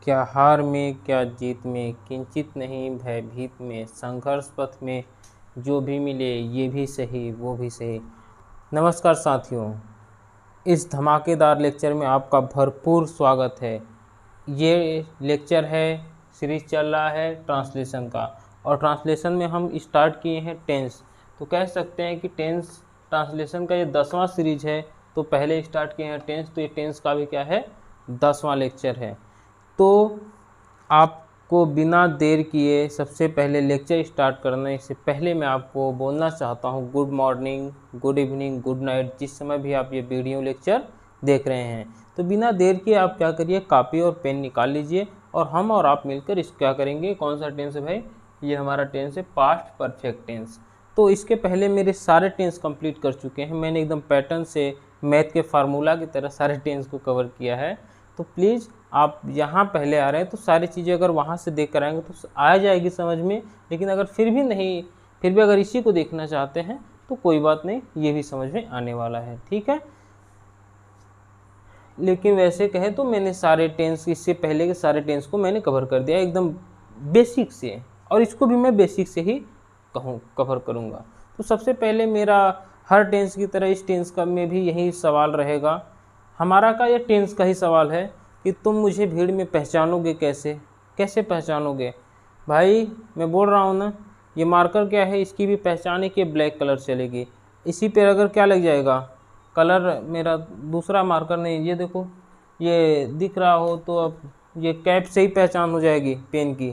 क्या हार में क्या जीत में, किंचित नहीं भयभीत में, संघर्ष पथ में जो भी मिले ये भी सही वो भी सही। नमस्कार साथियों, इस धमाकेदार लेक्चर में आपका भरपूर स्वागत है। ये लेक्चर है, सीरीज चल रहा है ट्रांसलेशन का, और ट्रांसलेशन में हम स्टार्ट किए हैं टेंस। तो कह सकते हैं कि टेंस ट्रांसलेशन का ये 10वां सीरीज है। तो पहले स्टार्ट किए हैं टेंस, तो ये टेंस का भी क्या है, 10वां लेक्चर है। तो आपको बिना देर किए सबसे पहले लेक्चर स्टार्ट करने से पहले मैं आपको बोलना चाहता हूँ good morning, good evening, good night, जिस समय भी आप ये वीडियो लेक्चर देख रहे हैं। तो बिना देर किए आप क्या करिए, कॉपी और पेन निकाल लीजिए और हम और आप मिलकर इस क्या करेंगे। कौन सा टेंस है भाई? ये हमारा टेंस है पास्ट परफेक्ट टेंस। तो इसके पहले मेरे सारे टेंस कंप्लीट कर चुके हैं। मैंने एकदम पैटर्न से मैथ के फार्मूला की तरह सारे टेंस को कवर किया है। तो प्लीज़ आप यहाँ पहले आ रहे हैं तो सारी चीज़ें अगर वहाँ से देख कर आएंगे तो आ जाएगी समझ में। लेकिन अगर फिर भी अगर इसी को देखना चाहते हैं तो कोई बात नहीं, ये भी समझ में आने वाला है, ठीक है। लेकिन वैसे कहे तो मैंने सारे टेंस, इससे पहले के सारे टेंस को मैंने कवर कर दिया एकदम बेसिक से, और इसको भी मैं बेसिक से ही कवर करूँगा। तो सबसे पहले मेरा हर टेंस की तरह इस टेंस का में भी यही सवाल रहेगा। हमारा का ये टेंस का ही सवाल है कि तुम मुझे भीड़ में पहचानोगे कैसे? कैसे पहचानोगे भाई? मैं बोल रहा हूँ ना, ये मार्कर क्या है, इसकी भी पहचान है कि ब्लैक कलर चलेगी। इसी पर अगर क्या लग जाएगा, कलर मेरा दूसरा मार्कर नहीं, ये देखो ये दिख रहा हो तो अब ये कैप से ही पहचान हो जाएगी पेन की।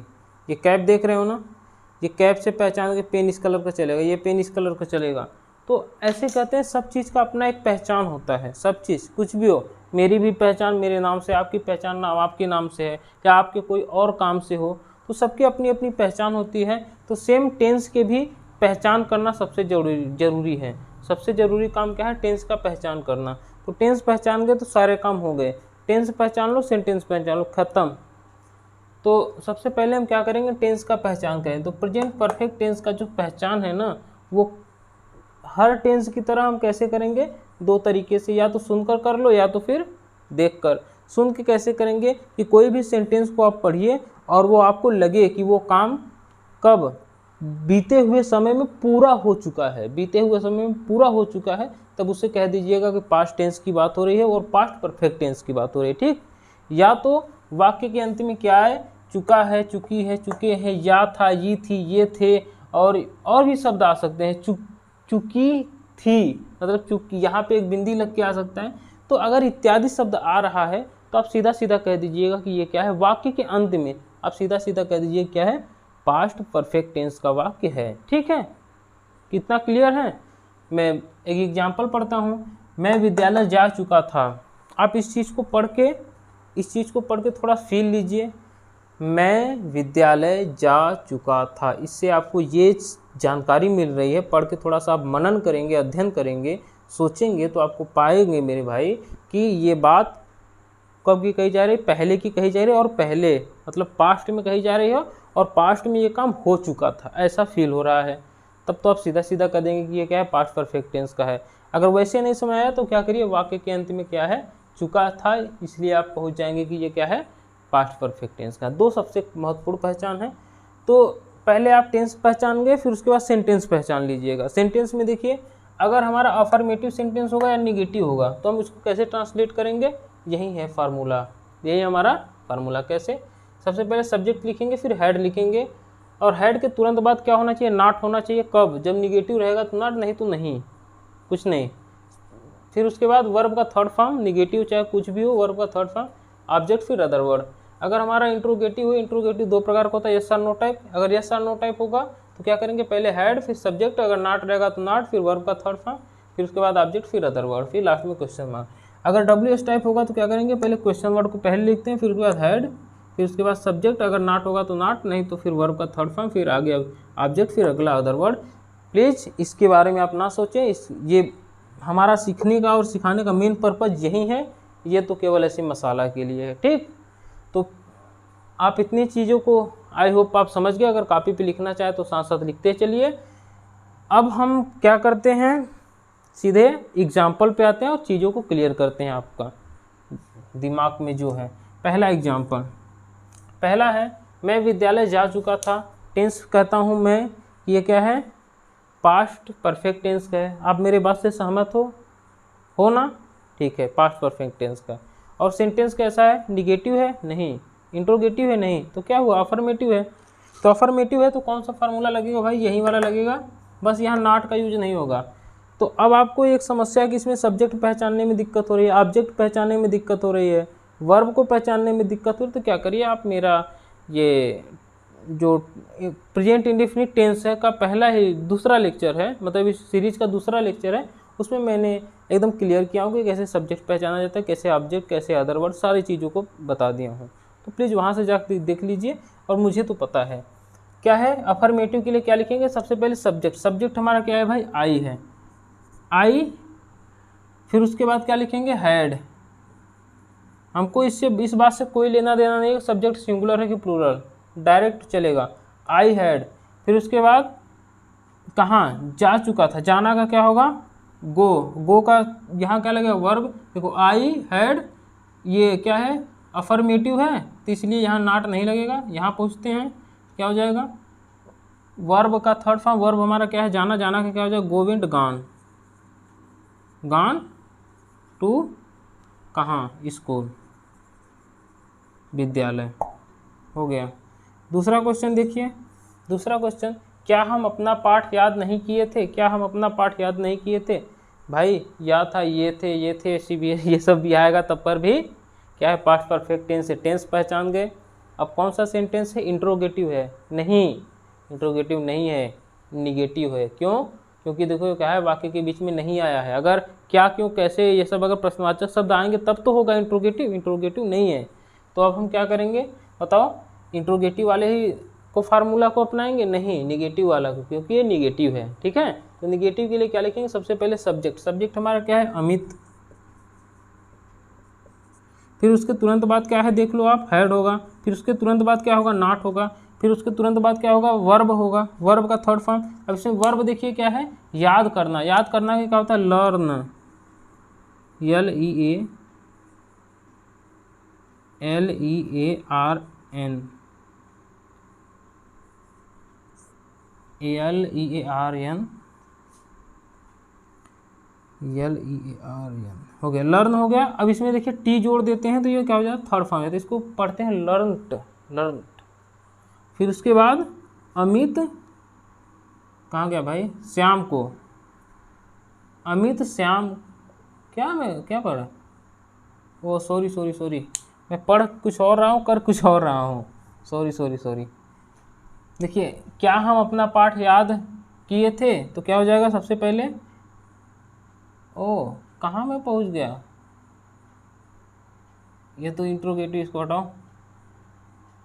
ये कैप देख रहे हो ना, ये कैप से पहचान के पेन इस कलर का चलेगा, ये पेन इस कलर का चलेगा। तो ऐसे कहते हैं सब चीज़ का अपना एक पहचान होता है। सब चीज़ कुछ भी हो, मेरी भी पहचान मेरे नाम से, आपकी पहचान नाम आपके नाम से है, या आपके कोई और काम से हो, तो सबकी अपनी अपनी पहचान होती है। तो सेम टेंस के भी पहचान करना सबसे ज़रूरी है। सबसे ज़रूरी काम क्या है? टेंस का पहचान करना। तो टेंस पहचान गए तो सारे काम हो गए। टेंस पहचान लो, सेंटेंस पहचान लो, ख़त्म। तो सबसे पहले हम क्या करेंगे, टेंस का पहचान करें। तो प्रेजेंट परफेक्ट टेंस का जो पहचान है ना, वो हर टेंस की तरह हम कैसे करेंगे, दो तरीके से, या तो सुनकर कर लो या तो फिर देखकर। सुन के कैसे करेंगे कि कोई भी सेंटेंस को आप पढ़िए और वो आपको लगे कि वो काम कब, बीते हुए समय में पूरा हो चुका है, बीते हुए समय में पूरा हो चुका है, तब उसे कह दीजिएगा कि पास्ट टेंस की बात हो रही है और पास्ट परफेक्ट टेंस की बात हो रही है, ठीक। या तो वाक्य के अंत में क्या है, चुका है, चुकी है, चुके हैं, या था, ये थी, ये थे, और भी शब्द आ सकते हैं। चुकी थी मतलब चुकी, यहाँ पे एक बिंदी लग के आ सकता है। तो अगर इत्यादि शब्द आ रहा है तो आप सीधा सीधा कह दीजिएगा कि ये क्या है, वाक्य के अंत में आप सीधा सीधा कह दीजिए क्या है, पास्ट परफेक्ट टेंस का वाक्य है, ठीक है। कितना क्लियर है? मैं एक एग्जाम्पल पढ़ता हूँ। मैं विद्यालय जा चुका था। आप इस चीज़ को पढ़ के थोड़ा फील लीजिए। मैं विद्यालय जा चुका था, इससे आपको ये जानकारी मिल रही है। पढ़ के थोड़ा सा आप मनन करेंगे, अध्ययन करेंगे, सोचेंगे तो आपको पाएंगे मेरे भाई कि ये बात कब की कही जा रही है, पहले की कही जा रही है, और पहले मतलब पास्ट में कही जा रही है, और पास्ट में ये काम हो चुका था, ऐसा फील हो रहा है। तब तो आप सीधा सीधा कह देंगे कि ये क्या है, पास्ट परफेक्ट टेंस का है। अगर वैसे नहीं समझ आया तो क्या करिए, वाक्य के अंत में क्या है, चुका था, इसलिए आप पहुँच जाएंगे कि ये क्या है, पास्ट परफेक्ट टेंस का। दो सबसे महत्वपूर्ण पहचान है। तो पहले आप टेंस पहचान गए, फिर उसके बाद सेंटेंस पहचान लीजिएगा। सेंटेंस में देखिए, अगर हमारा अफर्मेटिव सेंटेंस होगा या निगेटिव होगा तो हम इसको कैसे ट्रांसलेट करेंगे, यही है फार्मूला, यही हमारा फार्मूला। कैसे? सबसे पहले सब्जेक्ट लिखेंगे, फिर हेड लिखेंगे, और हेड के तुरंत बाद क्या होना चाहिए, नॉट होना चाहिए। कब? जब निगेटिव रहेगा तो नॉट, नहीं तो नहीं, कुछ नहीं। फिर उसके बाद वर्ब का थर्ड फॉर्म, निगेटिव चाहे कुछ भी हो, वर्ब का थर्ड फॉर्म, ऑब्जेक्ट, फिर अदर वर्ड। अगर हमारा इंट्रोगेटिव हो, इंट्रोगेटिव दो प्रकार का होता है, यस और नो टाइप। अगर यस और नो टाइप होगा तो क्या करेंगे, पहले हेड फिर सब्जेक्ट, अगर नॉट रहेगा तो नॉट, फिर वर्ब का थर्ड फॉर्म, फिर उसके बाद ऑब्जेक्ट, फिर अदर वर्ड, फिर लास्ट में क्वेश्चन मार्क। अगर डब्ल्यू एस टाइप होगा तो क्या करेंगे, पहले क्वेश्चन वर्ड को पहले लिखते हैं, फिर उसके बाद हेड, फिर उसके बाद सब्जेक्ट, अगर नॉट होगा तो नॉट, नहीं तो फिर वर्ब का थर्ड फॉर्म, फिर आगे ऑब्जेक्ट, फिर अगला अदर वर्ड। प्लीज़ इसके बारे में आप ना सोचें, ये हमारा सीखने का और सिखाने का मेन पर्पज़ यही है। ये तो केवल ऐसे मसाला के लिए है, ठीक। तो आप इतनी चीज़ों को आई होप आप समझ गए। अगर कॉपी पे लिखना चाहे तो साथ साथ लिखते चलिए। अब हम क्या करते हैं, सीधे एग्जाम्पल पे आते हैं और चीज़ों को क्लियर करते हैं आपका दिमाग में जो है। पहला एग्जाम्पल, पहला है मैं विद्यालय जा चुका था, टेंस कहता हूँ मैं, ये क्या है, पास्ट परफेक्ट टेंस का है। आप मेरे बात से सहमत हो ना, ठीक है, पास्ट परफेक्ट टेंस का। और सेंटेंस कैसा है, निगेटिव है नहीं, इंट्रोगेटिव है नहीं, तो क्या हुआ, अफर्मेटिव है। तो अफर्मेटिव है तो कौन सा फार्मूला लगेगा भाई, यही वाला लगेगा, बस यहाँ नॉट का यूज नहीं होगा। तो अब आपको एक समस्या कि इसमें सब्जेक्ट पहचानने में दिक्कत हो रही है, ऑब्जेक्ट पहचानने में दिक्कत हो रही है, वर्ब को पहचानने में दिक्कत हो रही है, तो क्या करिए आप, मेरा ये जो प्रेजेंट इंडेफिनिट टेंस है का पहला ही दूसरा लेक्चर है, मतलब इस सीरीज का दूसरा लेक्चर है, उसमें मैंने एकदम क्लियर किया हूँ कि कैसे सब्जेक्ट पहचाना जाता है, कैसे ऑब्जेक्ट, कैसे अदर वर्ड, सारी चीज़ों को बता दिया हूँ। तो प्लीज़ वहाँ से जाकर देख लीजिए। और मुझे तो पता है क्या है, अफर्मेटिव के लिए क्या लिखेंगे, सबसे पहले सब्जेक्ट, सब्जेक्ट हमारा क्या है भाई, आई है, आई, फिर उसके बाद क्या लिखेंगे, हैड। हमको इससे इस बात से कोई लेना देना नहीं है सब्जेक्ट सिंगुलर है कि प्लूरल, डायरेक्ट चलेगा, आई हैड। फिर उसके बाद कहाँ जा चुका था, जाना का क्या होगा, गो, गो का यहाँ क्या लगेगा, वर्ब। देखो आई हैड ये क्या है, अफर्मेटिव है, तो इसलिए यहाँ नॉट नहीं लगेगा। यहाँ पूछते हैं क्या हो जाएगा, वर्ब का थर्ड फॉर्म, वर्ब हमारा क्या है, जाना, जाना का क्या हो जाएगा, go went gone, gone to कहाँ, स्कूल, विद्यालय, हो गया। दूसरा क्वेश्चन देखिए, दूसरा क्वेश्चन, क्या हम अपना पाठ याद नहीं किए थे, क्या हम अपना पाठ याद नहीं किए थे, भाई याद था, ये थे, ये थे, ऐसी भी ये सब भी आएगा, तब पर भी क्या है, पास्ट परफेक्ट टेंस है, टेंस पहचान गए। अब कौन सा सेंटेंस है, इंट्रोगेटिव है, नहीं, इंट्रोगेटिव नहीं है, निगेटिव है। क्यों, क्योंकि देखो क्या है, वाक्य के बीच में नहीं आया है। अगर क्या, क्यों, कैसे, ये सब अगर प्रश्नवाचक शब्द आएंगे तब तो होगा इंट्रोगेटिव, इंट्रोगेटिव नहीं है। तो अब हम क्या करेंगे बताओ, इंट्रोगेटिव वाले ही को फार्मूला को अपनाएंगे, नहीं, निगेटिव वाला को, क्योंकि ये निगेटिव है, ठीक है। तो निगेटिव के लिए क्या लिखेंगे, सबसे पहले सब्जेक्ट, सब्जेक्ट हमारा क्या है, अमित, फिर उसके तुरंत बाद क्या है, देख लो आप, हैड होगा, फिर उसके तुरंत बाद क्या होगा, नॉट होगा, फिर उसके तुरंत बाद क्या होगा, वर्ब होगा, वर्ब का थर्ड फॉर्म। अब इसमें वर्ब देखिए क्या है, याद करना, याद करना क्या होता है, लर्न, LEARN, हो गया, लर्न हो गया। अब इसमें देखिए टी जोड़ देते हैं तो ये क्या हो जाता है, थर्ड फॉर्म है, तो इसको पढ़ते हैं लर्नट, लर्नट। फिर उसके बाद अमित, कहाँ गया भाई, श्याम को, अमित श्याम, क्या मैं क्या पढ़ा, ओ सॉरी, मैं पढ़ कुछ और रहा हूँ, कर कुछ और रहा हूँ, सॉरी। देखिए क्या हम अपना पाठ याद किए थे, तो क्या हो जाएगा, सबसे पहले, ओ कहाँ मैं पहुँच गया, ये तो इंट्रोगेटिव, इसको हटाओ,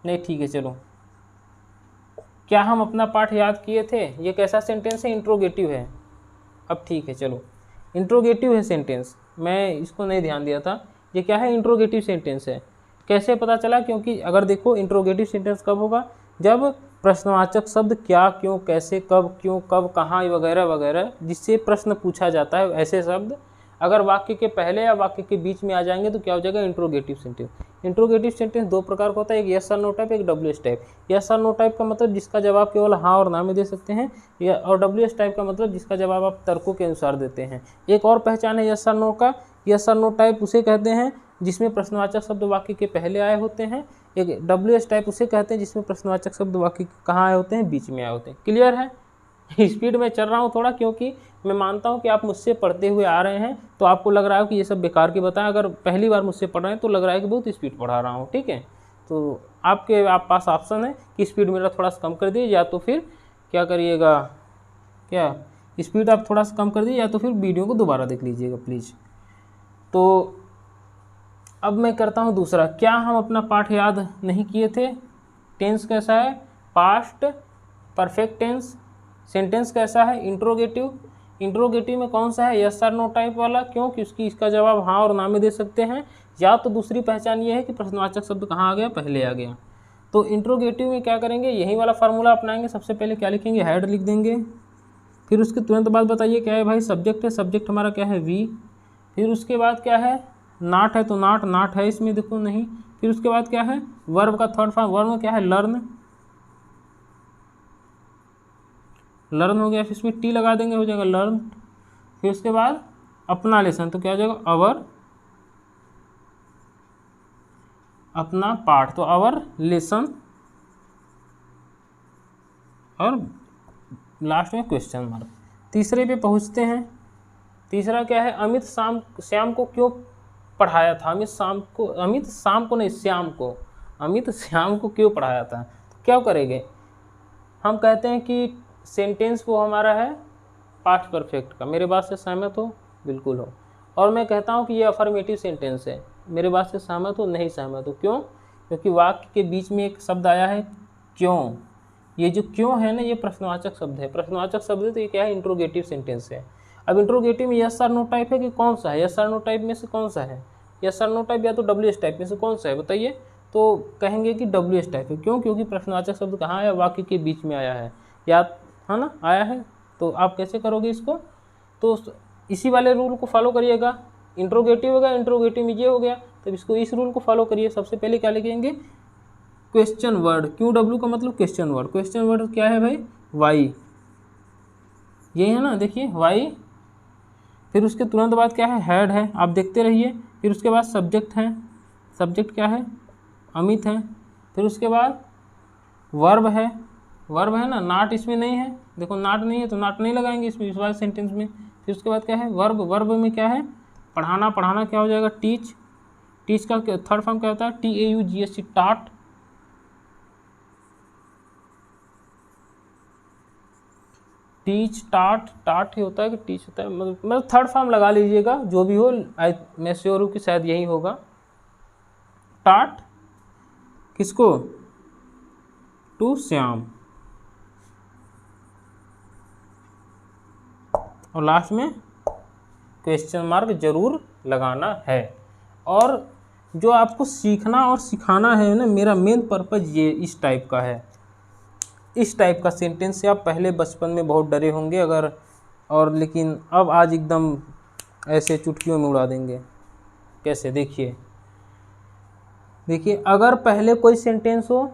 नहीं ठीक है चलो, क्या हम अपना पाठ याद किए थे, ये कैसा सेंटेंस है, इंट्रोगेटिव है। अब ठीक है चलो, इंट्रोगेटिव है सेंटेंस, मैं इसको नहीं ध्यान दिया था, ये क्या है, इंट्रोगेटिव सेंटेंस है। कैसे पता चला, क्योंकि अगर देखो इंट्रोगेटिव सेंटेंस कब होगा, जब प्रश्नवाचक शब्द क्या, क्यों, कैसे, कब, क्यों, कब, कहाँ वगैरह वगैरह जिससे प्रश्न पूछा जाता है, ऐसे शब्द अगर वाक्य के पहले या वाक्य के बीच में आ जाएंगे तो क्या हो जाएगा, इंट्रोगेटिव सेंटेंस। इंट्रोगेटिव सेंटेंस दो प्रकार का होता है, एक यस और नो टाइप, एक WH टाइप। यस और नो टाइप का मतलब जिसका जवाब केवल हाँ और ना में दे सकते हैं, या और WH टाइप का मतलब जिसका जवाब आप तर्कों के अनुसार देते हैं। एक और पहचान है यस और नो का, यस और नो टाइप उसे कहते हैं जिसमें प्रश्नवाचक शब्द वाक्य के पहले आए होते हैं। एक WH टाइप उसे कहते हैं जिसमें प्रश्नवाचक शब्द वाक्य कहाँ आए होते हैं, बीच में आए होते हैं। क्लियर है, स्पीड में चल रहा हूँ थोड़ा, क्योंकि मैं मानता हूँ कि आप मुझसे पढ़ते हुए आ रहे हैं, तो आपको लग रहा है कि ये सब बेकार की बताएं। अगर पहली बार मुझसे पढ़ रहे हैं तो लग रहा है कि बहुत स्पीड पढ़ा रहा हूँ, ठीक है। तो आप पास ऑप्शन है कि स्पीड मेरा थोड़ा सा कम कर दीजिए, या तो फिर क्या करिएगा, क्या स्पीड आप थोड़ा सा कम कर दीजिए, या तो फिर वीडियो को दोबारा देख लीजिएगा प्लीज़। तो अब मैं करता हूँ दूसरा, क्या हम अपना पाठ याद नहीं किए थे। टेंस कैसा है, पास्ट परफेक्ट टेंस। सेंटेंस कैसा है, इंट्रोगेटिव। इंट्रोगेटिव में कौन सा है, यस और नो टाइप वाला, क्यों, क्योंकि इसका जवाब हाँ और ना में दे सकते हैं। या तो दूसरी पहचान ये है कि प्रश्नवाचक शब्द कहाँ आ गया, पहले आ गया। तो इंट्रोगेटिव में क्या करेंगे, यही वाला फार्मूला अपनाएंगे। सबसे पहले क्या लिखेंगे, हैड लिख देंगे। फिर उसके तुरंत बाद बताइए क्या है भाई, सब्जेक्ट है, सब्जेक्ट हमारा क्या है, वी। फिर उसके बाद क्या है, नाट है तो नाट है इसमें देखो नहीं। फिर फिर उसके बाद क्या है, वर्ब का थर्ड फॉर्म, वर्ब में क्या है, लर्न, लर्न हो गया, फिर इसमें टी लगा देंगे, हो जाएगा लर्न। फिर उसके बाद अपना लेसन, तो क्या हो जाएगा, अवर, अपना पाठ, तो अवर लेसन, और लास्ट में क्वेश्चन मार्क। तीसरे पे पहुंचते हैं। तीसरा क्या है, अमित श्याम को क्यों पढ़ाया था, अमित शाम को नहीं, श्याम को, अमित श्याम को क्यों पढ़ाया था। तो क्या करेंगे, हम कहते हैं कि सेंटेंस वो हमारा है पास्ट परफेक्ट का, मेरे बात से सहमत हो, बिल्कुल हो, और मैं कहता हूँ कि ये अफर्मेटिव सेंटेंस है, मेरे बात से सहमत हो, नहीं सहमत हो, क्यों, क्योंकि वाक्य के बीच में एक शब्द आया है क्यों, ये जो क्यों है ना, ये प्रश्नवाचक शब्द है, प्रश्नवाचक शब्द है, तो ये क्या है, इंट्रोगेटिव सेंटेंस है। अब इंट्रोगेटिव में यस और नो टाइप है कि कौन सा है, यस और नो टाइप में से कौन सा है, यस और नो टाइप या तो WH टाइप में से कौन सा है, बताइए। तो कहेंगे कि WH टाइप है, क्यों, क्योंकि प्रश्नवाचक शब्द कहाँ आया, वाक्य के बीच में आया है, या है ना, आया है। तो आप कैसे करोगे इसको, तो इसी वाले रूल को फॉलो करिएगा, इंट्रोगेटिव होगा, इंट्रोगेटिव में ये हो गया, तब इसको इस रूल को फॉलो करिए। सबसे पहले क्या लिखेंगे, क्वेश्चन वर्ड, क्यू डब्ल्यू का मतलब क्वेश्चन वर्ड, क्वेश्चन वर्ड क्या है भाई, वाई, यही है ना, देखिए वाई। फिर उसके तुरंत बाद क्या है, हेड है, आप देखते रहिए। फिर उसके बाद सब्जेक्ट है, सब्जेक्ट क्या है, अमित है। फिर उसके बाद वर्ब है, वर्ब है ना, नाट इसमें नहीं है, देखो नाट नहीं है तो नाट नहीं लगाएंगे इसमें, इस वाले सेंटेंस में। फिर उसके बाद क्या है, वर्ब, वर्ब में क्या है, पढ़ाना, पढ़ाना क्या हो जाएगा, टीच, टीच का थर्ड फॉर्म क्या होता है, TAUGHT, टाट, टीच, टाट, टाट ही होता है कि टीच होता है, मतलब थर्ड फॉर्म लगा लीजिएगा, जो भी हो, मैं श्योर हूँ कि शायद यही होगा, टाट किसको, टू श्याम, और लास्ट में क्वेश्चन मार्क जरूर लगाना है। और जो आपको सीखना और सिखाना है ना, मेरा मेन पर्पज ये इस टाइप का है, इस टाइप का सेंटेंस से आप पहले बचपन में बहुत डरे होंगे अगर, और लेकिन अब आज एकदम ऐसे चुटकियों में उड़ा देंगे। कैसे, देखिए देखिए, अगर पहले कोई सेंटेंस हो,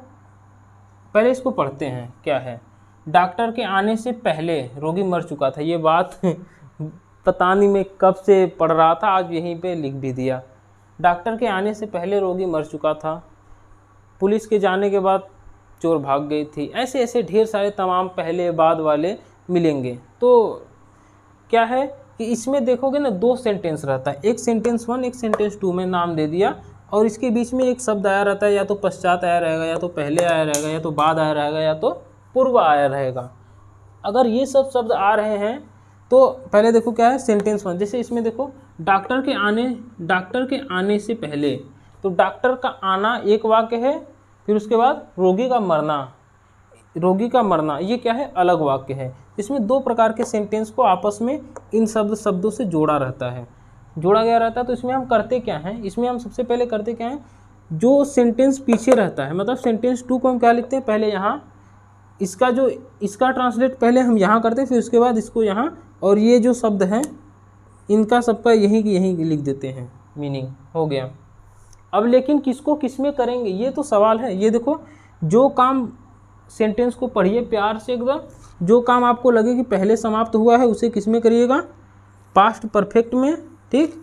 पहले इसको पढ़ते हैं, क्या है, डॉक्टर के आने से पहले रोगी मर चुका था, ये बात पता नहीं मैं कब से पढ़ रहा था, आज यहीं पे लिख भी दिया। डॉक्टर के आने से पहले रोगी मर चुका था, पुलिस के जाने के बाद चोर भाग गई थी, ऐसे ऐसे ढेर सारे तमाम पहले बाद वाले मिलेंगे। तो क्या है कि इसमें देखोगे ना, दो सेंटेंस रहता है, एक सेंटेंस 1, एक सेंटेंस 2 में नाम दे दिया, और इसके बीच में एक शब्द आया रहता है, या तो पश्चात आया रहेगा, या तो पहले आया रहेगा, या तो बाद आया रहेगा, या तो पूर्व आया रहेगा। अगर ये सब शब्द आ रहे हैं तो पहले देखो क्या है, सेंटेंस 1, जैसे इसमें देखो, डॉक्टर के आने से पहले, तो डॉक्टर का आना एक वाक्य है, फिर उसके बाद रोगी का मरना ये क्या है, अलग वाक्य है। इसमें दो प्रकार के सेंटेंस को आपस में इन शब्दों से जोड़ा गया रहता है। तो इसमें हम करते क्या हैं, इसमें हम सबसे पहले करते क्या हैं, जो सेंटेंस पीछे रहता है, मतलब सेंटेंस 2 को हम क्या लिखते हैं, पहले यहाँ इसका ट्रांसलेट पहले हम यहाँ करते हैं, फिर उसके बाद इसको यहाँ, और ये जो शब्द हैं इनका सबका यहीं की यहीं लिख देते हैं, मीनिंग हो गया। अब लेकिन किसको किस में करेंगे, ये तो सवाल है। ये देखो, जो काम, सेंटेंस को पढ़िए प्यार से एकदम, जो काम आपको लगे कि पहले समाप्त हुआ है उसे किस में करिएगा, पास्ट परफेक्ट में, ठीक।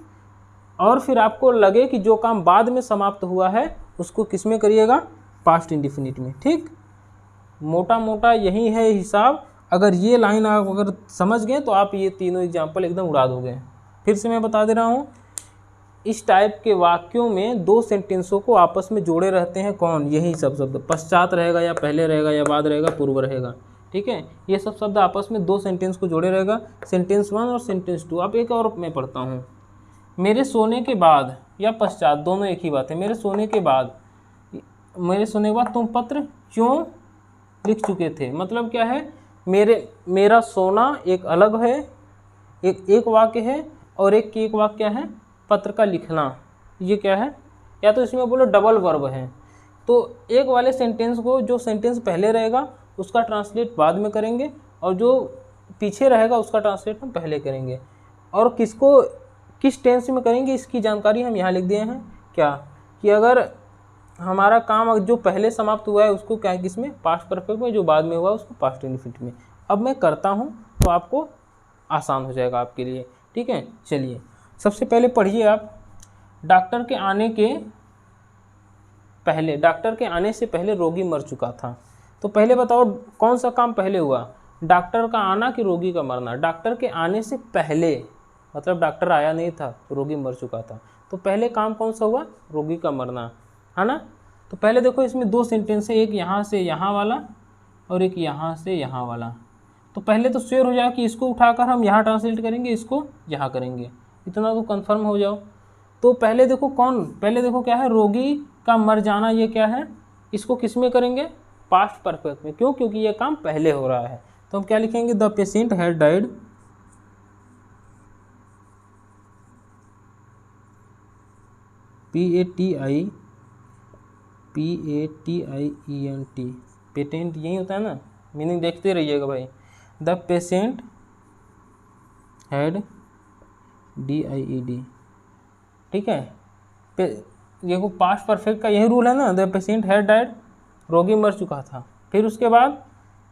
और फिर आपको लगे कि जो काम बाद में समाप्त हुआ है उसको किस में करिएगा, पास्ट इंडिफिनिट में, ठीक। मोटा मोटा यही है हिसाब। अगर ये लाइन आप अगर समझ गए तो आप ये तीनों एग्जाम्पल एकदम उड़ा दोगे। फिर से मैं बता दे रहा हूँ, इस टाइप के वाक्यों में दो सेंटेंसों को आपस में जोड़े रहते हैं, कौन, यही सब शब्द, पश्चात रहेगा या पहले रहेगा या बाद रहेगा, पूर्व रहेगा, ठीक है। ये सब शब्द आपस में दो सेंटेंस को जोड़े रहेगा, सेंटेंस 1 और सेंटेंस 2। अब एक और मैं पढ़ता हूँ, मेरे सोने के बाद या पश्चात, दोनों एक ही बात है। मेरे सोने के बाद तुम पत्र क्यों लिख चुके थे, मतलब क्या है, मेरा सोना एक अलग है, एक वाक्य है, और एक वाक्य है पत्र का लिखना, ये क्या है, या तो इसमें बोलो डबल वर्ब है। तो एक वाले सेंटेंस को, जो सेंटेंस पहले रहेगा उसका ट्रांसलेट बाद में करेंगे, और जो पीछे रहेगा उसका ट्रांसलेट हम पहले करेंगे। और किसको किस टेंस में करेंगे इसकी जानकारी हम यहाँ लिख दिए हैं, क्या, कि अगर हमारा काम जो पहले समाप्त हुआ है उसको क्या है, किसमें, पास्ट परफेक्ट में, जो बाद में हुआ उसको पास्ट इंडेफिनिट में। अब मैं करता हूँ तो आपको आसान हो जाएगा आपके लिए, ठीक है। चलिए सबसे पहले पढ़िए आप, डॉक्टर के आने से पहले रोगी मर चुका था। तो पहले बताओ कौन सा काम पहले हुआ, डॉक्टर का आना कि रोगी का मरना। डॉक्टर के आने से पहले मतलब डॉक्टर आया नहीं था तो रोगी मर चुका था, तो पहले काम कौन सा हुआ, रोगी का मरना, है ना। तो पहले देखो इसमें दो सेंटेंस है, एक यहाँ से यहाँ वाला और एक यहाँ से यहाँ वाला। तो पहले तो श्योर हो जाए कि इसको उठाकर हम यहाँ ट्रांसलेट करेंगे, इसको यहाँ करेंगे, इतना तो कंफर्म हो जाओ। तो पहले देखो क्या है, रोगी का मर जाना, ये क्या है, इसको किस में करेंगे, पास्ट परफेक्ट में। क्यों, क्योंकि ये काम पहले हो रहा है। तो हम क्या लिखेंगे, the patient had died PATIENT, patent यही होता है ना, मीनिंग देखते रहिएगा भाई। द पेशेंट हैड DIED, ठीक है। देखो पास्ट परफेक्ट का यही रूल है ना, द पेशेंट हैड डाइड, रोगी मर चुका था। फिर उसके बाद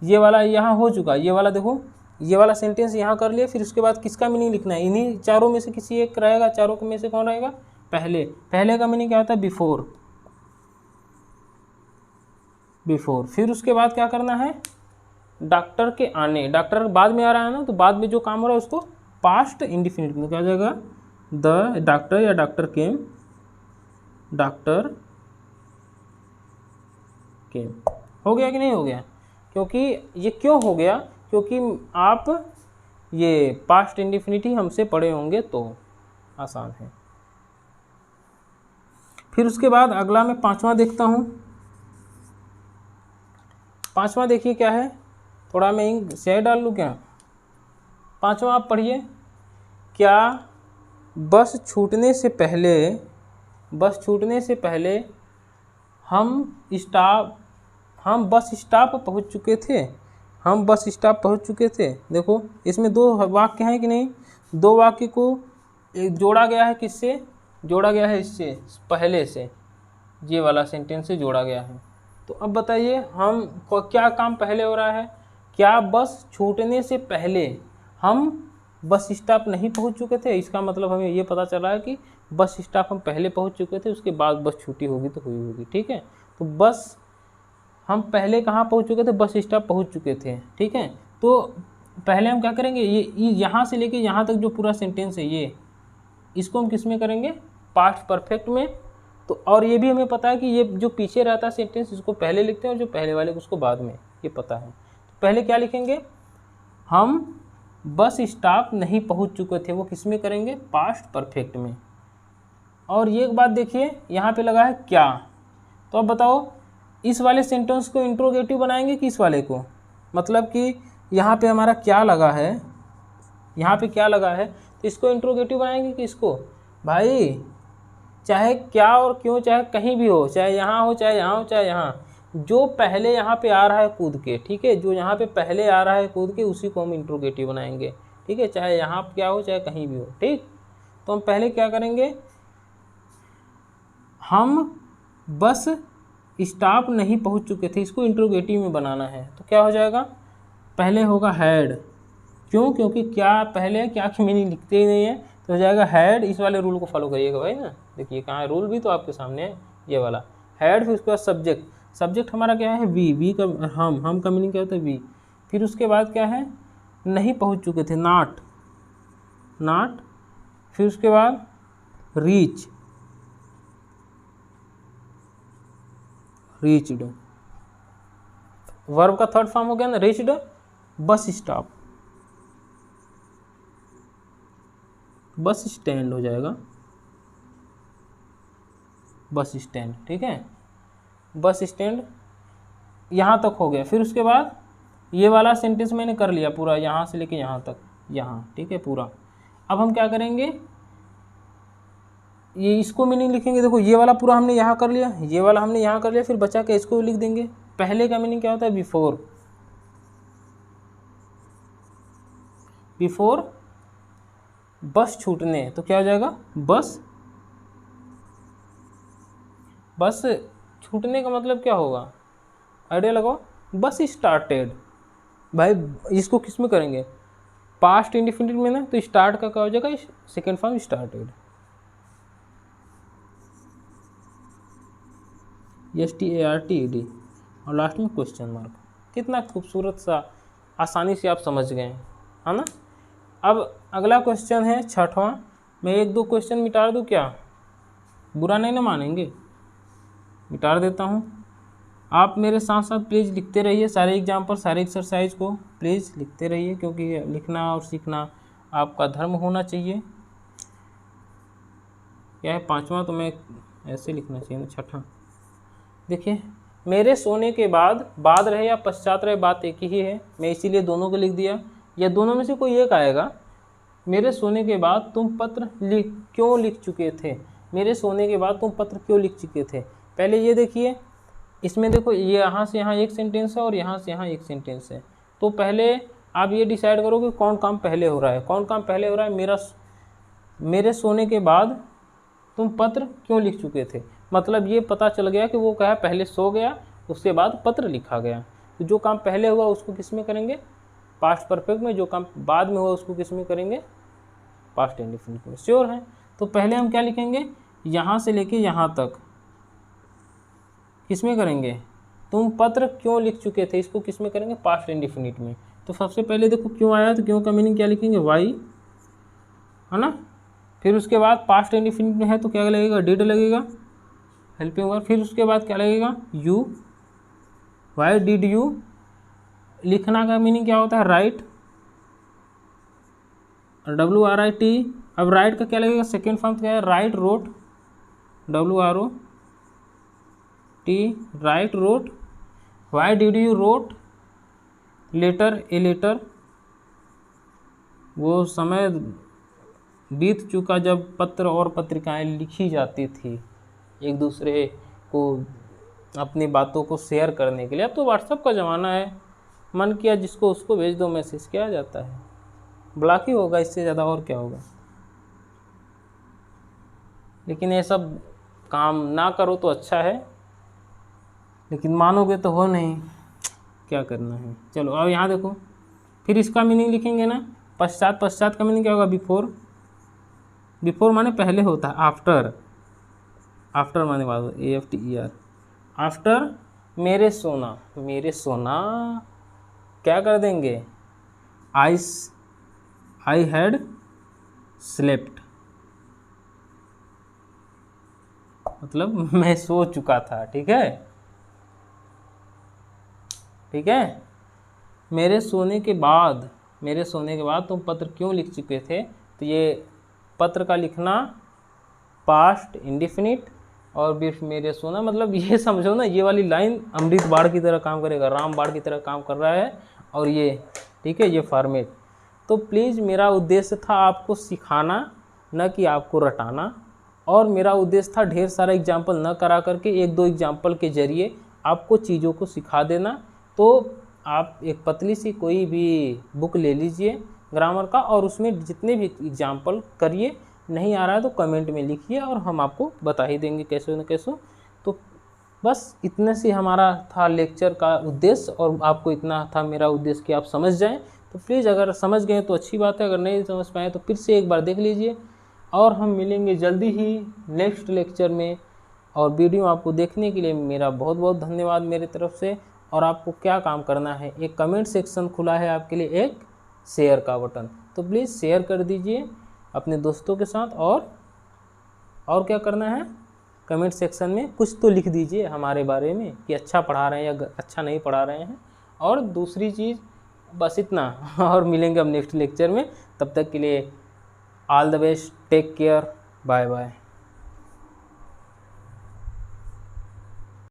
ये वाला यहाँ हो चुका, ये वाला देखो, ये वाला सेंटेंस यहाँ कर लिया। फिर उसके बाद किसका मीनिंग लिखना है, इन्हीं चारों में से किसी एक रहेगा, चारों में से कौन रहेगा, पहले का मीनिंग क्या होता है, बिफोर। फिर उसके बाद क्या करना है, डॉक्टर के आने, डॉक्टर बाद में आ रहा है ना, तो बाद में जो काम हो रहा है उसको पास्ट इंडेफिनिट में क्या हो जाएगा, द डॉक्टर या डॉक्टर केम हो गया कि नहीं हो गया। क्योंकि ये क्यों हो गया, क्योंकि आप ये पास्ट इंडेफिनिट हमसे पढ़े होंगे तो आसान है। फिर उसके बाद अगला मैं पांचवा देखता हूँ। पांचवा देखिए क्या है, थोड़ा मैं इंक स्याही डाल लूँ क्या। पांचवा आप पढ़िए, क्या बस छूटने से पहले हम बस स्टॉप पहुँच चुके थे। देखो इसमें दो वाक्य हैं कि नहीं, दो वाक्य को जोड़ा गया है, किससे जोड़ा गया है, इससे पहले से, ये वाला सेंटेंस से जोड़ा गया है। तो अब बताइए हम क्या काम पहले हो रहा है, क्या बस छूटने से पहले हम बस स्टॉप नहीं पहुंच चुके थे। इसका मतलब हमें ये पता चला है कि बस स्टॉप हम पहले पहुंच चुके थे, उसके बाद बस छूटी होगी तो हुई होगी, ठीक है। तो बस हम पहले कहाँ पहुंच चुके थे, बस स्टॉप पहुंच चुके थे, ठीक है। तो पहले हम क्या करेंगे, ये यहाँ से लेके यहाँ तक जो पूरा सेंटेंस है, ये इसको हम किस में करेंगे, पास्ट परफेक्ट में। तो और ये भी हमें पता है कि ये जो पीछे रहता है सेंटेंस, इसको पहले लिखते हैं और जो पहले वाले को उसको बाद में, ये पता है। तो पहले क्या लिखेंगे, हम बस स्टॉप नहीं पहुंच चुके थे, वो किस में करेंगे, पास्ट परफेक्ट में। और ये एक बात देखिए, यहाँ पे लगा है क्या। तो अब बताओ इस वाले सेंटेंस को इंट्रोगेटिव बनाएंगे कि इस वाले को, मतलब कि यहाँ पे हमारा क्या लगा है, यहाँ पे क्या लगा है, तो इसको इंट्रोगेटिव बनाएंगे कि इसको। भाई चाहे क्या और क्यों, चाहे कहीं भी हो, चाहे यहाँ हो चाहे यहाँ हो चाहे यहाँ, जो पहले यहाँ पे आ रहा है कूद के, ठीक है, जो यहाँ पे पहले आ रहा है कूद के, उसी को हम इंट्रोगेटिव बनाएंगे, ठीक है, चाहे यहाँ क्या हो चाहे कहीं भी हो, ठीक। तो हम पहले क्या करेंगे, हम बस स्टॉप नहीं पहुँच चुके थे, इसको इंट्रोगेटिव में बनाना है। तो क्या हो जाएगा, पहले होगा हैड, क्यों, क्योंकि क्या पहले है, क्या की मीनिंग लिखते ही नहीं है, तो हो जाएगा हैड। इस वाले रूल को फॉलो करिएगा भाई ना, देखिए कहाँ है रूल, भी तो आपके सामने है, ये वाला हैड। फिर उसके बाद सब्जेक्ट हमारा क्या है, वी का हम का मीनिंग क्या होता है, वी। फिर उसके बाद क्या है, नहीं पहुँच चुके थे, नॉट। फिर उसके बाद रीच्ड, वर्ब का थर्ड फॉर्म हो गया ना, reached. Bus stop, bus stand हो जाएगा, बस स्टैंड, ठीक है, बस स्टैंड यहाँ तक हो गया। फिर उसके बाद ये वाला सेंटेंस मैंने कर लिया पूरा, यहाँ से लेके यहाँ तक, यहाँ, ठीक है, पूरा। अब हम क्या करेंगे, ये इसको मीनिंग लिखेंगे। देखो ये वाला पूरा हमने यहाँ कर लिया, ये वाला हमने यहाँ कर लिया, फिर बचा के इसको लिख देंगे। पहले का मीनिंग क्या होता है, बिफोर बस छूटने, तो क्या हो जाएगा, बस छूटने का मतलब क्या होगा, आइडिया लगाओ। बस स्टार्टेड, भाई इसको किस में करेंगे, पास्ट इंडिफिनिट में ना, तो स्टार्ट का क्या हो जाएगा, सेकेंड फॉर्म स्टार्टेड, STARTED, और लास्ट में क्वेश्चन मार्क। कितना खूबसूरत सा, आसानी से आप समझ गए है ना। अब अगला क्वेश्चन है छठवां। मैं एक दो क्वेश्चन मिटा दूँ क्या, बुरा नहीं ना मानेंगे, मिटा देता हूँ। आप मेरे साथ साथ प्लीज़ लिखते रहिए, सारे एग्जाम्पल सारे एक्सरसाइज को प्लीज़ लिखते रहिए, क्योंकि लिखना और सीखना आपका धर्म होना चाहिए। क्या है पांचवा, तो मैं ऐसे लिखना चाहिए ना, छठा। देखिए, मेरे सोने के बाद रहे या पश्चात रहे, बात एक ही है, मैं इसीलिए दोनों को लिख दिया, या दोनों में से कोई एक आएगा। मेरे सोने के बाद तुम पत्र क्यों लिख चुके थे, मेरे सोने के बाद तुम पत्र क्यों लिख चुके थे। पहले ये देखिए, इसमें देखो, ये यहाँ से यहाँ एक सेंटेंस है और यहाँ से यहाँ एक सेंटेंस है। तो पहले आप ये डिसाइड करो कि कौन काम पहले हो रहा है, कौन काम पहले हो रहा है। मेरे सोने के बाद तुम पत्र क्यों लिख चुके थे, मतलब ये पता चल गया कि वो क्या है, पहले सो गया, उसके बाद पत्र लिखा गया। तो जो काम पहले हुआ उसको किस में करेंगे, पास्ट परफेक्ट में, जो काम बाद में हुआ उसको किस में करेंगे, पास्ट इंडेफिनिट में। श्योर है। तो पहले हम क्या लिखेंगे, यहाँ से लेके यहाँ तक किस में करेंगे, तुम पत्र क्यों लिख चुके थे, इसको किस में करेंगे, पास्ट इंडेफिनिट में। तो सबसे पहले देखो क्यों आया, तो क्यों का मीनिंग क्या लिखेंगे, वाई, है ना। फिर उसके बाद पास्ट इंडेफिनिट में है तो क्या लगेगा, डिड लगेगा, हेल्पिंग वर्ब। फिर उसके बाद क्या लगेगा, यू, वाई डिड यू। लिखना का मीनिंग क्या होता है, राइट, WRIT। अब राइट का क्या लगेगा, सेकेंड फॉर्म क्या है, write wrote, WROT, write wrote. Why did you wrote letter, a letter. वो समय बीत चुका जब पत्र और पत्रिकाएं लिखी जाती थी एक दूसरे को अपनी बातों को शेयर करने के लिए। अब तो व्हाट्सएप का ज़माना है, मन किया जिसको उसको भेज दो, मैसेज किया जाता है, ब्लॉक ही होगा, इससे ज़्यादा और क्या होगा। लेकिन ये सब काम ना करो तो अच्छा है, लेकिन मानोगे तो हो नहीं, क्या करना है। चलो अब यहाँ देखो, फिर इसका मीनिंग लिखेंगे ना, पश्चात। पश्चात का मीनिंग क्या होगा, बिफोर। बिफोर माने पहले होता है, आफ्टर, आफ्टर माने बाद, AFTER, आफ्टर। मेरे सोना, मेरे सोना क्या कर देंगे, आई हैड स्लेप्ट, मतलब मैं सो चुका था। ठीक है, ठीक है। मेरे सोने के बाद, मेरे सोने के बाद तुम पत्र क्यों लिख चुके थे, तो ये पत्र का लिखना पास्ट इंडेफिनिट, और फिर मेरे सोना, मतलब ये समझो ना, ये वाली लाइन अमृत बाण की तरह काम करेगा, राम बाण की तरह काम कर रहा है। और ये ठीक है, ये फॉर्मेट। तो प्लीज़, मेरा उद्देश्य था आपको सिखाना, न कि आपको रटाना। और मेरा उद्देश्य था ढेर सारा एग्जाम्पल न करा करके एक दो एग्जाम्पल के जरिए आपको चीज़ों को सिखा देना। तो आप एक पतली सी कोई भी बुक ले लीजिए ग्रामर का, और उसमें जितने भी एग्जाम्पल करिए। नहीं आ रहा है तो कमेंट में लिखिए, और हम आपको बता ही देंगे कैसे न कैसे। तो बस इतने से हमारा था लेक्चर का उद्देश्य, और आपको इतना था मेरा उद्देश्य कि आप समझ जाएं। तो प्लीज़, अगर समझ गए तो अच्छी बात है, अगर नहीं समझ पाए तो फिर से एक बार देख लीजिए। और हम मिलेंगे जल्दी ही नेक्स्ट लेक्चर में। और वीडियो आपको देखने के लिए मेरा बहुत बहुत धन्यवाद मेरी तरफ से। और आपको क्या काम करना है, एक कमेंट सेक्शन खुला है आपके लिए, एक शेयर का बटन, तो प्लीज़ शेयर कर दीजिए अपने दोस्तों के साथ। और क्या करना है, कमेंट सेक्शन में कुछ तो लिख दीजिए हमारे बारे में कि अच्छा पढ़ा रहे हैं या अच्छा नहीं पढ़ा रहे हैं। और दूसरी चीज़, बस इतना। और मिलेंगे अब नेक्स्ट लेक्चर में, तब तक के लिए all the best, take care, bye bye.